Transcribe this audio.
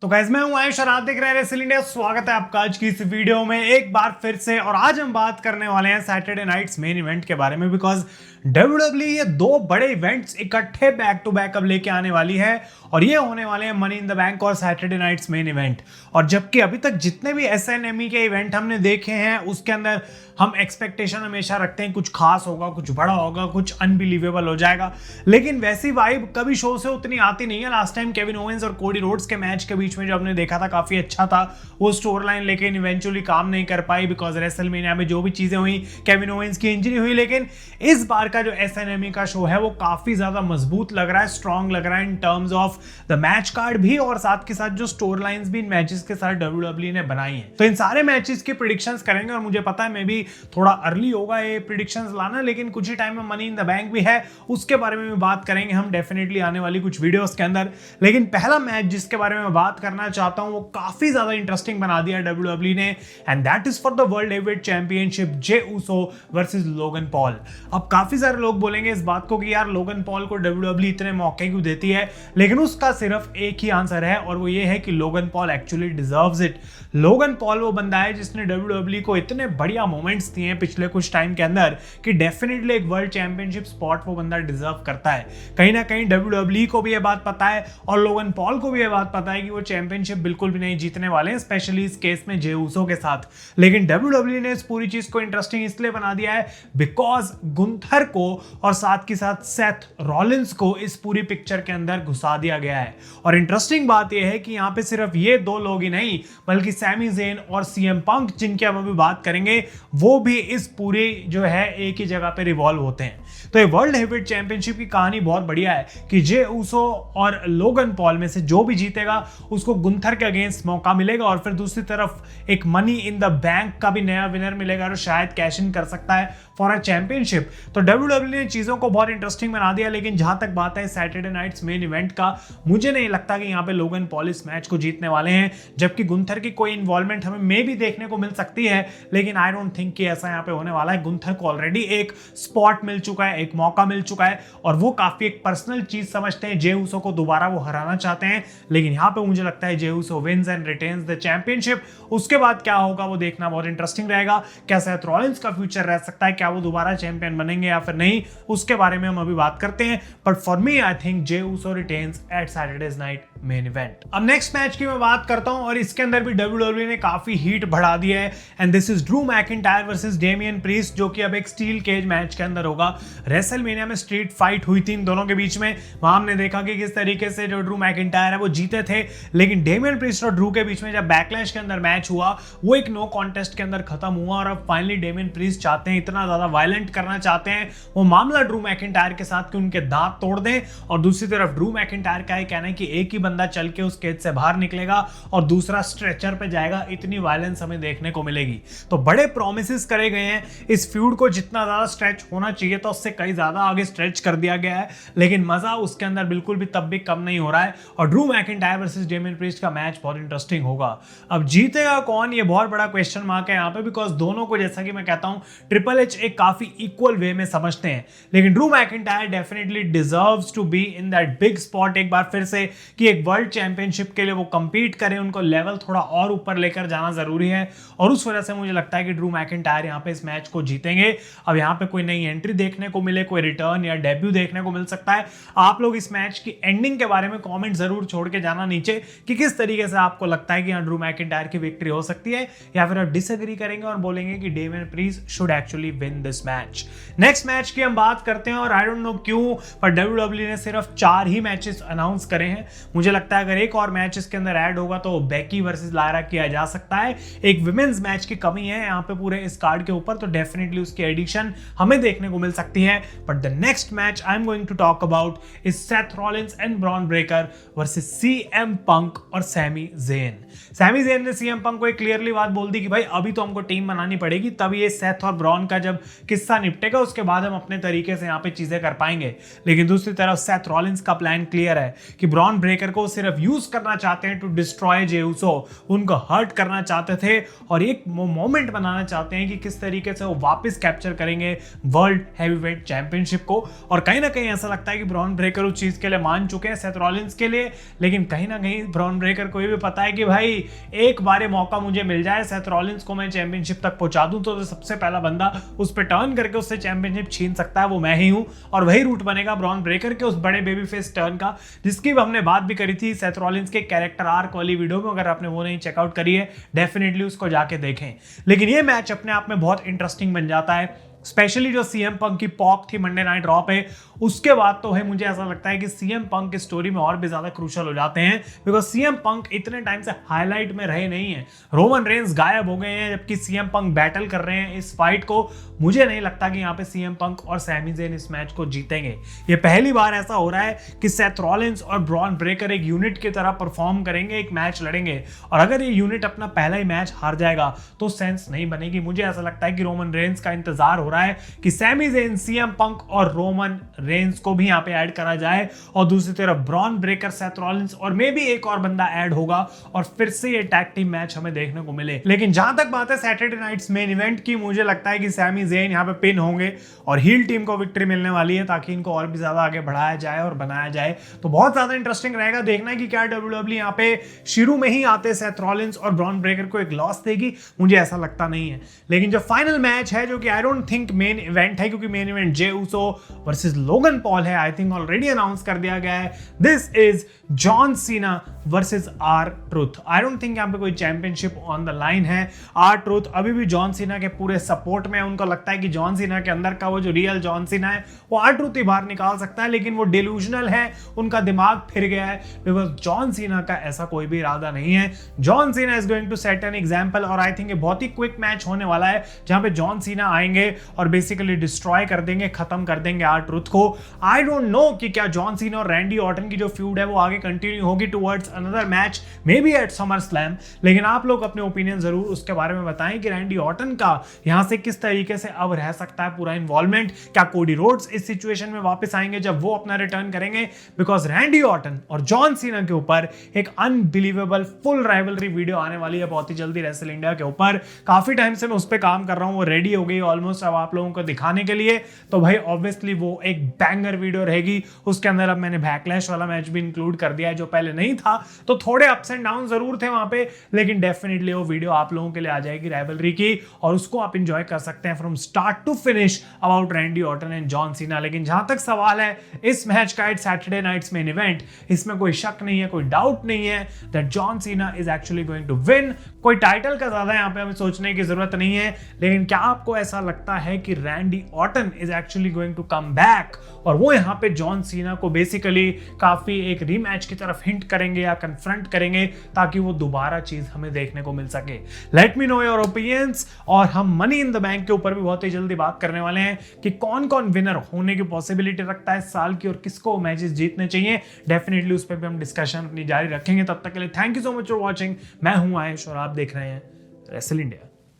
तो गाइस मैं हूं आयुष और आप देख रहे हैं रेसल इंडिया। स्वागत है आपका आज की इस वीडियो में एक बार फिर से। और आज हम बात करने वाले हैं सैटरडे नाइट्स मेन इवेंट के बारे में, बिकॉज डब्ल्यूडब्ल्यू ये दो बड़े इवेंट्स इकट्ठे बैक टू बैक अब लेके आने वाली है और ये होने वाले हैं मनी इन द बैंक और सैटरडे नाइट्स मेन इवेंट। और जबकि अभी तक जितने भी एसएनएमई के इवेंट हमने देखे हैं उसके अंदर हम एक्सपेक्टेशन हमेशा रखते हैं कुछ खास होगा, कुछ बड़ा होगा, कुछ अनबिलीवेबल हो जाएगा, लेकिन वैसी वाइब कभी शो से उतनी आती नहीं है। लास्ट टाइम केविन ओवेंस और कोडी रोड्स के मैच के बीच में जो हमने देखा था काफी अच्छा था वो स्टोरी लाइन, लेकिन इवेंचुअली काम नहीं कर पाई बिकॉज रेसलमेनिया में जो भी चीजें हुई, केविन ओवेंस की इंजरी हुई। लेकिन इस बार का जो एसएनएमई का शो है वो काफी ज्यादा मजबूत लग रहा है, स्ट्रॉन्ग लग रहा है in terms of the match card भी और साथ के साथ जो स्टोरी लाइंस भी इन मैचेस के साथ डब्ल्यूडब्ल्यू ने बनाई है। तो इन सारे मैचेस की प्रेडिक्शंस करेंगे और मुझे पता है मे भी थोड़ा अर्ली होगा ये प्रेडिक्शंस लाना, लेकिन कुछ ही टाइम में मनी इन द बैंक भी है, उसके बारे में भी बात करेंगे हम डेफिनेटली आने वाली कुछ वीडियोस के अंदर। लेकिन पहला मैच जिसके बारे में बात करना चाहता हूं वो काफी ज्यादा इंटरेस्टिंग बना दिया डब्ल्यूडब्ल्यू ने, and that is for the world heavyweight championship Jey Uso versus Logan Paul. अब काफी सारे लोग बोलेंगे इस बात को कि यार लोगन पॉल को डब्ल्यूडब्ल्यू इतने मौके क्यों देती है, लेकिन उसका सिर्फ एक ही आंसर है और वो ये है कि Logan Paul actually deserves it. Logan Paul वो बंदा है जिसने डब्ल्यूडब्ल्यू को इतने बढ़िया मोमेंट्स दिए हैं पिछले कुछ टाइम के अंदर कि डेफिनेटली एक वर्ल्ड चैंपियनशिप स्पॉट वो बंदा डिजर्व करता है। कहीं ना कहीं डब्ल्यूडब्ल्यू को भी ये बात पता है और लोगन पॉल को भी ये बात पता है कि वो चैंपियनशिप बिल्कुल भी नहीं जीतने वाले हैं, स्पेशली इस केस में जे ऊसो के साथ। लेकिन डब्ल्यूडब्ल्यू ने इस पूरी चीज को इंटरेस्टिंग इसलिए बना दिया है बिकॉज गुंथर को और साथ के साथ सेथ रॉलिंस को इस पूरी पिक्चर के अंदर घुसा दिया गया है। और इंटरेस्टिंग बात यह है कि यहाँ पे सिर्फ ये दो लोग ही नहीं बल्कि सैमी ज़ेन और सीएम पंक जिनकी हम अभी बात करेंगे वो भी इस पूरी जो है एक ही जगह पे रिवॉल्व होते हैं। तो ये वर्ल्ड हेवीवेट चैंपियनशिप की कहानी बहुत बढ़िया है कि जे ऊसो और लोगन पॉल में से जो भी जीतेगा उसको गुंथर के अगेंस्ट मौका मिलेगा और फिर दूसरी तरफ एक मनी इन द बैंक का भी नया विनर मिलेगा और शायद कैश इन कर सकता है फॉर अ चैंपियनशिप। तो डब्ल्यूडब्ल्यू ने चीजों को बहुत इंटरेस्टिंग बना दिया। लेकिन जहां तक बात है सैटरडे नाइट्स मेन इवेंट का, मुझे नहीं लगता कि यहाँ पे लोगन पॉल इस मैच को जीतने वाले हैं, जबकि गुंथर की कोई इन्वॉल्वमेंट हमें मे भी देखने को मिल सकती है, लेकिन आई डोंट थिंक कि ऐसा यहाँ पे होने वाला है। गुंथर को ऑलरेडी एक स्पॉट मिल चुका है, एक मौका मिल चुका है और वो काफी एक पर्सनल चीज समझते हैं। जे ऊसो को दोबारा वो हराना चाहते हैं, लेकिन यहाँ पे मुझे लगता है Jey Uso wins and retains the championship. उसके बाद क्या होगा वो देखना बहुत इंटरेस्टिंग रहेगा। क्या सेथ रॉलिंस का फ्यूचर रह सकता है, क्या वो दोबारा चैंपियन बनेंगे या फिर नहीं, उसके बारे में हम अभी बात करते हैं। But for me I think J Uso retains at Saturday's night main event. अब नेक्स्ट मैच की मैं बात करता हूं और इसके अंदर भी डब्ल्यूडब्ल्यू ने काफी हीट बढ़ा दिया है and this is Drew McIntyre versus Damien priest, जो कि अब एक स्टील केज मैच के अंदर होगा। रेसलमेनिया में स्ट्रीट फाइट हुई थी इन दोनों के बीच में, वहां हमने देखा कि किस तरीके से जो ड्रू मैकिंटायर है वो जीते थे, लेकिन डेमियन प्रीस्ट और ड्रू के बीच में जब बैकलैश के अंदर मैच हुआ वो एक नो कॉन्टेस्ट के अंदर खत्म हुआ और अब फाइनली डेमियन प्रीस्ट चाहते हैं, इतना ज्यादा वायलेंट करना चाहते हैं वो मामला ड्रू मैकिंटायर के साथ कि उनके दांत तोड़ दें। और दूसरी तरफ ड्रू मैकिंटायर का कहना है कि एक ही बंदा चल के उस केज से बाहर निकलेगा और दूसरा स्ट्रेचर पे जाएगा, इतनी वायलेंस हमें देखने को मिलेगी। तो बड़े प्रोमिसेस करे गए हैं इस फ्यूड को, जितना ज्यादा स्ट्रेच होना चाहिए तो उससे कई ज्यादा आगे स्ट्रेच कर दिया गया है, लेकिन मजा उसके अंदर बिल्कुल भी तब भी कम नहीं हो रहा है। और Drew McIntyre versus Damien priest का मैच बहुत इंटरेस्टिंग होगा। अब जीतेगा कौन, ये बहुत बड़ा क्वेश्चन मार्क है यहाँ पे, बिकॉज दोनों को जैसा कि मैं कहता हूं ट्रिपल एच एक काफी इक्वल वे में समझते हैं, लेकिन Drew McIntyre definitely deserves to be in that big spot एक बार फिर से कि एक वर्ल्ड चैंपियनशिप के लिए वो कंपीट करें, उनको लेवल थोड़ा और ऊपर लेकर जाना जरूरी है और उस वजह से मुझे लगता है कि ड्रू मैकिंटायर यहाँ पे इस मैच को जीतेंगे। अब यहाँ पे कोई नई एंट्री देखने को मिले, कोई रिटर्न या डेब्यू देखने को मिल सकता है। आप लोग इस मैच की एंडिंग के बारे में कमेंट जरूर छोड़ के जाना नीचे कि किस तरीके से आपको लगता है कि यहाँ ड्रू मैकिंटायर की विक्ट्री हो सकती है, या फिर आप डिसएग्री करेंगे और बोलेंगे कि Damien priest should actually win this match. Next match की हम बात करते हैं और आई डोंट नो क्यों पर डब्ल्यूडब्ल्यू ने सिर्फ 4 ही मैचेस अनाउंस करे हैं। मुझे लगता है अगर एक और मैच इसके अंदर ऐड होगा तो बेकी वर्सेस लायरा किया जा सकता है। एक विमेंस मैच की कमी है यहाँ पे पूरे इस कार्ड के ऊपर, तो डेफिनेटली उसकी एडिशन हमें देखने को मिल सकती है। But the next match I am going to talk about is Seth Rollins and Bron Breakker versus CM Punk और सैमी ज़ेन। सैमी ज़ेन ने सीएम पंक को एक क्लियरली बात बोल दी कि भाई अभी तो हमको टीम बनानी पड़ेगी, तब ये सेथ और ब्रॉन का जब किस्सा निपटेगा उसके बाद हम अपने तरीके से यहाँ पे चीजें कर पाएंगे। लेकिन दूसरी तरफ सेथ रॉलिंस का प्लान क्लियर है कि ब्रॉन ब्रेकर को सिर्फ यूज करना चाहते हैं टू डिस्ट्रॉय जे उसो, उनको हर्ट करना चाहते थे और एक मोमेंट बनाना चाहते हैं कि किस तरीके से वो वापस कैप्चर करेंगे वर्ल्ड हैवीवेट चैंपियनशिप को। और कहीं ना कहीं ऐसा लगता है कि ब्रॉन ब्रेकर उस चीज के लिए मान चुके हैं सेथ रॉलिंस के लिए, लेकिन कहीं ना कहीं ब्रॉन ब्रेकर को ये भी पता है कि भाई एक बार मौका मुझे मिल जाए, सेथ रॉलिंस को मैं चैंपियनशिप तक पहुंचा दूं तो सबसे पहला बंदा उस पर टर्न करके उससे चैंपियनशिप छीन सकता है वो मैं ही हूं। और वही रूट बनेगा ब्रॉन ब्रेकर के उस बड़े बेबी फेस टर्न का, जिसकी हमने बात भी करी थी सेथ रॉलिंस के कैरेक्टर आर्क वाली वीडियो में। अगर आपने वो नहीं चेकआउट करी है डेफिनेटली उसको जाके देखें। लेकिन ये मैच अपने आप में बहुत इंटरेस्टिंग बन जाता है, स्पेशली जो सीएम पंक की पॉप थी मंडे नाइट रॉ पे, उसके बाद तो है मुझे ऐसा लगता है कि सीएम पंक की स्टोरी में और भी ज्यादा क्रूशियल हो जाते हैं, बिकॉज सीएम पंक इतने टाइम से हाईलाइट में रहे नहीं है। रोमन रेंस गायब हो गए हैं जबकि सीएम पंक बैटल कर रहे हैं इस फाइट को। मुझे नहीं लगता कि यहाँ पे सीएम पंक और सैमी ज़ेन इस मैच को जीतेंगे। ये पहली बार ऐसा हो रहा है कि सेथ रॉलिंस और ब्रॉन ब्रेकर एक यूनिट की तरह परफॉर्म करेंगे, एक मैच लड़ेंगे, और अगर ये यूनिट अपना पहला ही मैच हार जाएगा तो सेंस नहीं बनेगी। मुझे ऐसा लगता है कि रोमन रेंस का इंतजार हो रहा है कि सैमी ज़ेन, सीएम पंक और रोमन रेंस को भी यहाँ पे ऐड करा जाए, और दूसरी तरफ ब्रॉन ब्रेकर, सेथ रॉलिंस और मे भी एक और बंदा ऐड होगा और फिर से ये टैग टीम मैच हमें देखने को मिले। लेकिन जहां तक बात है सैटरडे नाइट्स मेन इवेंट की, मुझे लगता है कि सैमी ज़ेन यहाँ पे पिन होंगे और हील टीम को विक्ट्री मिलने वाली है ताकि इनको और भी ज्यादा आगे बढ़ाया जाए और बनाया जाए। तो बहुत ज्यादा इंटरेस्टिंग रहेगा देखना कि क्या डब्ल्यूडब्ल्यू यहाँ पे शुरू में ही आते सेथ रॉलिंस और ब्रॉन ब्रेकर को एक लॉस देगी। मुझे ऐसा लगता नहीं है। लेकिन जो फाइनल मैच है, जो कि I don't think main event है, क्योंकि मेन इवेंट जे उसो वर्सेस लोगन पॉल है, आई थिंक ऑलरेडी अनाउंस कर दिया गया है। This is John Cena versus R Truth. I don't think यहाँ पे कोई चैंपियनशिप ऑन द लाइन है। आर ट्रुथ अभी भी जॉन सीना के पूरे सपोर्ट में, उनको लगता है कि जॉन सीना के अंदर का वो जो रियल जॉन सीना है वो आर ट्रुथ ही बाहर निकाल सकता है, लेकिन वो डिल्यूजनल है, उनका दिमाग फिर गया है, बिकॉज जॉन सीना का ऐसा कोई भी इरादा नहीं है। John Cena is going to set an example, और आई थिंक ये बहुत ही क्विक मैच होने वाला है जहां पे जॉन सीना आएंगे और बेसिकली डिस्ट्रॉय कर देंगे, खत्म कर देंगे आर ट्रुथ को। आई डोंट नो कि क्या जॉन सीना और रैंडी ऑर्टन की जो फ्यूड है वो आगे कंटिन्यू होगी towards another match, maybe at SummerSlam. लेकिन आप लोग अपने ओपिनियन जरूर उसके बारे में बताएं कि रैंडी ऑर्टन का यहां से किस तरीके से अब रह सकता है पूरा इन्वॉल्वमेंट। क्या कोडी रोड्स इस सिचुएशन में वापस आएंगे जब वो अपना रिटर्न करेंगे? बिकॉज रैंडी ऑर्टन और जॉन सीना के ऊपर एक अनबिलीवेबल फुल राइवलरी वीडियो आने वाली है बहुत ही जल्दी रेसल इंडिया के ऊपर। काफी टाइम से मैं उस पर काम कर रहा हूं, वो रेडी हो गई ऑलमोस्ट अब आप लोगों को दिखाने के लिए। तो भाई ऑब्वियसली वो एक बैंगर वीडियो रहेगी। उसके अंदर अब मैंने बैकलैश वाला मैच भी इंक्लूड कर दिया है जो पहले नहीं था, तो थोड़े अप्स एंड डाउन जरूर थे वहां पे, लेकिन डेफिनेटली वो वीडियो आप लोगों के लिए आ जाएगी राइवलरी की, और उसको आप एंजॉय कर सकते हैं from start to finish about Randy Orton and John Cena. लेकिन जहां तक सवाल है इस मैच का, it Saturday Night's Main Event, इसमें कोई शक नहीं है, कोई डाउट नहीं है that John Cena is actually going to win. कोई टाइटल का ज्यादा यहां पे हमें सोचने की जरूरत नहीं है, लेकिन क्या आपको ऐसा लगता है कि Randy Orton is actually going to come back और वो यहां पे जॉन सीना को बेसिकली काफी एक रीमैच की तरफ हिंट करेंगे या कन्फ्रंट करेंगे ताकि वो दोबारा चीज हमें देखने को मिल सके? Let me know your opinions. और हम मनी इन द बैंक के ऊपर भी बहुत ही जल्दी बात करने वाले हैं कि कौन कौन विनर होने की पॉसिबिलिटी रखता है इस साल की और किसको मैचेस जीतने चाहिए। डेफिनेटली उस पर भी हम डिस्कशन अपनी जारी रखेंगे। तब तक के लिए thank you so much for watching. मैं हूं आयुष और आप देख रहे हैं रेसल इंडिया।